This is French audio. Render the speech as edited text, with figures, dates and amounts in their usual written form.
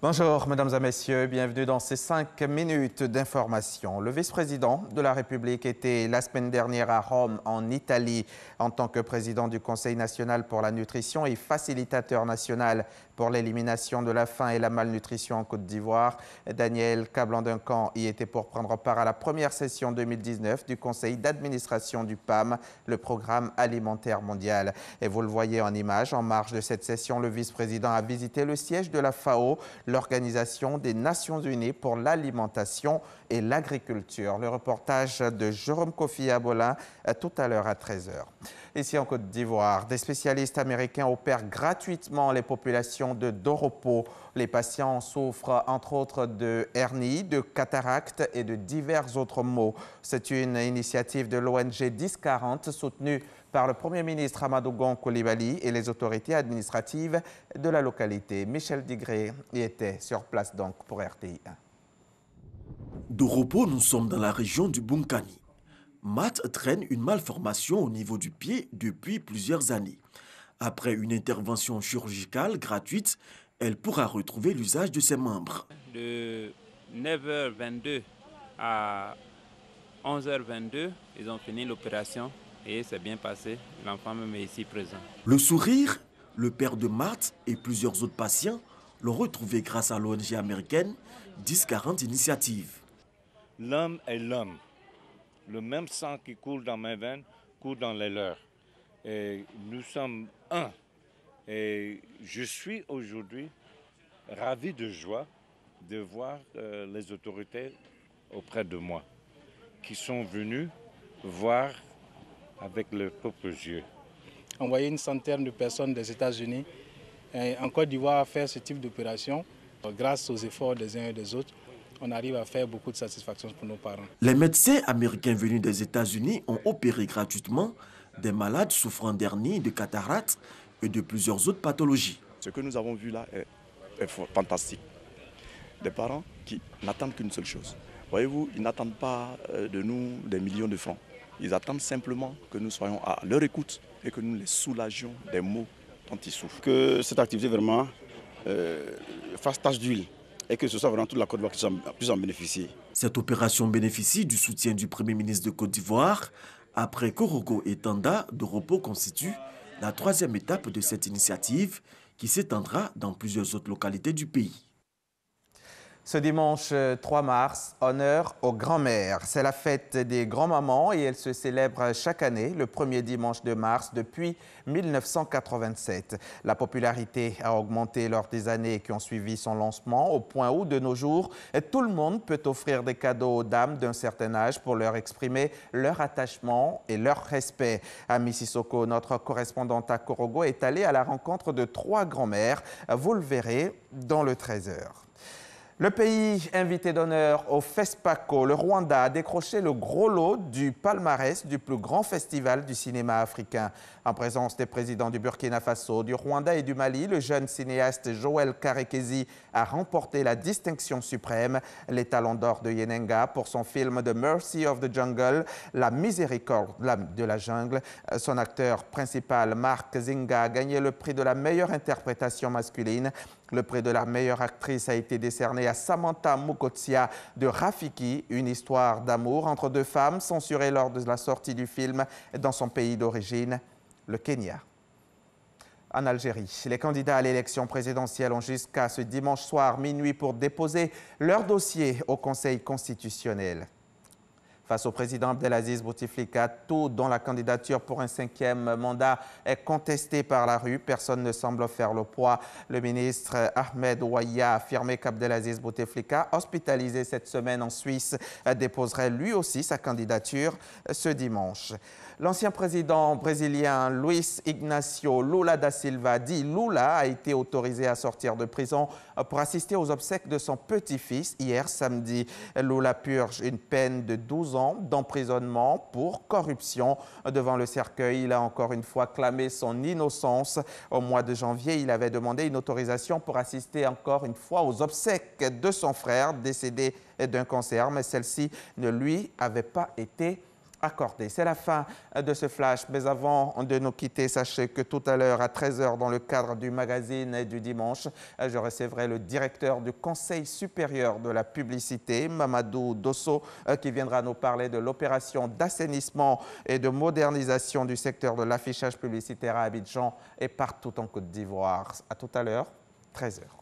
Bonjour, mesdames et messieurs, bienvenue dans ces 5 minutes d'information. Le vice-président de la République était la semaine dernière à Rome, en Italie, en tant que président du Conseil national pour la nutrition et facilitateur national pour l'élimination de la faim et la malnutrition en Côte d'Ivoire. Daniel Kablan-Duncan y était pour prendre part à la première session 2019 du Conseil d'administration du PAM, le Programme alimentaire mondial. Et vous le voyez en image, en marge de cette session, le vice-président a visité le siège de la FAO, l'Organisation des Nations Unies pour l'alimentation et l'agriculture. Le reportage de Jérôme Kofi Abolin tout à l'heure à 13h. Ici en Côte d'Ivoire, des spécialistes américains opèrent gratuitement les populations de Doropo. Les patients souffrent entre autres de hernie, de cataracte et de divers autres maux. C'est une initiative de l'ONG 1040 soutenue par le Premier ministre Amadou Gon Coulibaly et les autorités administratives de la localité. Michel Digré y était sur place donc pour RTI 1. Doropo, nous sommes dans la région du Bunkani. Matt traîne une malformation au niveau du pied depuis plusieurs années. Après une intervention chirurgicale gratuite, elle pourra retrouver l'usage de ses membres. De 9h22 à 11h22, ils ont fini l'opération et c'est bien passé. L'enfant même est ici présent. Le sourire, le père de Matt et plusieurs autres patients l'ont retrouvé grâce à l'ONG américaine 1040 Initiative. L'homme est l'homme. Le même sang qui coule dans mes veines coule dans les leurs. Et nous sommes un. Et je suis aujourd'hui ravi de joie de voir les autorités auprès de moi qui sont venus voir avec leurs propres yeux. Envoyer une centaine de personnes des États-Unis en Côte d'Ivoire à faire ce type d'opération, grâce aux efforts des uns et des autres, on arrive à faire beaucoup de satisfaction pour nos parents. Les médecins américains venus des États-Unis ont opéré gratuitement des malades souffrant d'hernie, de cataracte et de plusieurs autres pathologies. Ce que nous avons vu là est fantastique. Des parents qui n'attendent qu'une seule chose. Voyez-vous, ils n'attendent pas de nous des millions de francs. Ils attendent simplement que nous soyons à leur écoute et que nous les soulagions des maux dont ils souffrent. Que cette activité vraiment fasse tache d'huile et que ce soit vraiment toute la Côte d'Ivoire qui puisse en bénéficier. Cette opération bénéficie du soutien du Premier ministre de Côte d'Ivoire. Après Korogo et Tanda, Doropo constitue la 3e étape de cette initiative qui s'étendra dans plusieurs autres localités du pays. Ce dimanche 3 mars, honneur aux grands-mères. C'est la fête des grands-mamans et elle se célèbre chaque année, le premier dimanche de mars, depuis 1987. La popularité a augmenté lors des années qui ont suivi son lancement, au point où, de nos jours, tout le monde peut offrir des cadeaux aux dames d'un certain âge pour leur exprimer leur attachement et leur respect. À Mississauga, notre correspondante à Korogo est allée à la rencontre de 3 grands-mères. Vous le verrez dans le 13h. Le pays invité d'honneur au FESPACO, le Rwanda, a décroché le gros lot du palmarès du plus grand festival du cinéma africain. En présence des présidents du Burkina Faso, du Rwanda et du Mali, le jeune cinéaste Joël Karekezi a remporté la distinction suprême, les Talons d'or de Yenenga, pour son film The Mercy of the Jungle, La miséricorde de la jungle. Son acteur principal, Mark Zinga, a gagné le prix de la meilleure interprétation masculine. Le prix de la meilleure actrice a été décerné à Samantha Mukotsia de Rafiki, une histoire d'amour entre 2 femmes censurées lors de la sortie du film dans son pays d'origine, le Kenya. En Algérie, les candidats à l'élection présidentielle ont jusqu'à ce dimanche soir minuit pour déposer leur dossier au Conseil constitutionnel. Face au président Abdelaziz Bouteflika, tout dont la candidature pour un 5e mandat est contestée par la rue. Personne ne semble faire le poids. Le ministre Ahmed Ouaïa a affirmé qu'Abdelaziz Bouteflika, hospitalisé cette semaine en Suisse, déposerait lui aussi sa candidature ce dimanche. L'ancien président brésilien Luiz Ignacio Lula da Silva, dit Lula, a été autorisé à sortir de prison pour assister aux obsèques de son petit-fils hier samedi. Lula purge une peine de 12 ans d'emprisonnement pour corruption. Devant le cercueil, il a encore une fois clamé son innocence. Au mois de janvier, il avait demandé une autorisation pour assister encore une fois aux obsèques de son frère décédé d'un cancer, mais celle-ci ne lui avait pas été accordé. C'est la fin de ce flash, mais avant de nous quitter, sachez que tout à l'heure à 13 h, dans le cadre du magazine du dimanche, je recevrai le directeur du Conseil supérieur de la publicité, Mamadou Dosso, qui viendra nous parler de l'opération d'assainissement et de modernisation du secteur de l'affichage publicitaire à Abidjan et partout en Côte d'Ivoire. À tout à l'heure, 13 h.